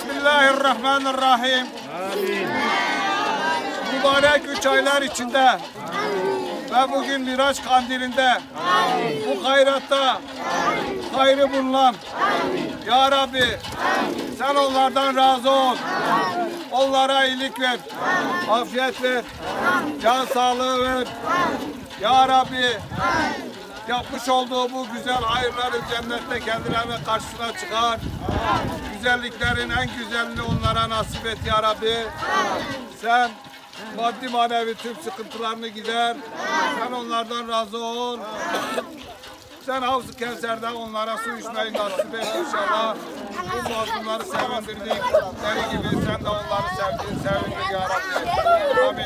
Bismillahirrahmanirrahim. Mübarek 3 aylar içinde ve bugün Miraç kandilinde bu hayratta hayrı bulunan Ya Rabbi sen onlardan razı ol. Onlara iyilik ver, afiyet ver, can sağlığı ver. Ya Rabbi yapmış olduğu bu güzel hayırları cennette kendilerine karşısına çıkar. Güzelliklerin en güzelini onlara nasip et Ya Rabbi. Sen maddi manevi tüm sıkıntılarını gider. Sen onlardan razı ol. Sen Havz-ı Kevser'den onlara su içmeyi nasip et inşallah. Bu mazlumları sevindirdik. Deri gibi sen de onları sevindir Ya Rabbi. Amin.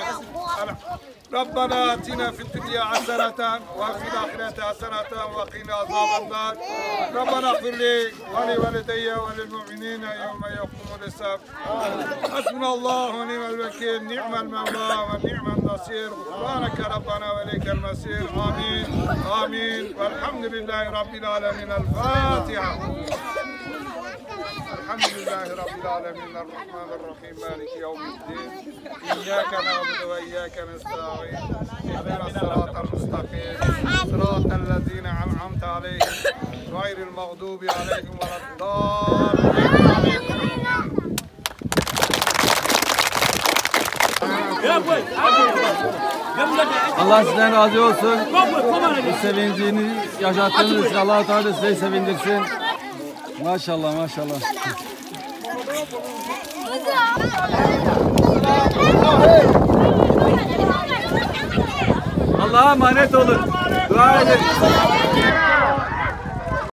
ربنا آتنا في الدنيا حسنة وفي الآخرة حسنة وقنا عذاب النار ربنا اغفر لي ولوالدي وللمؤمنين يوم يقوم الحساب حسبنا الله ونعم الوكيل نعم المولى ونعم النصير غفرانك ربنا وإليك المصير آمين آمين والحمد لله رب العالمين الفاتحة الحمد لله رب العالمين الرحمن الرحيم مالك يوم الدين إياك نعبد وإياك نستعين اهدنا الصراط المستقيم صراط الذين أنعمت عليهم غير المغضوب عليهم ولا الضالين. Allah sizden razı olsun. Bu sevincini yaşattığınız için Allah-u Teala sizi sevindirsin. Maşallah maşallah. Allah'a emanet olun. Dua edin.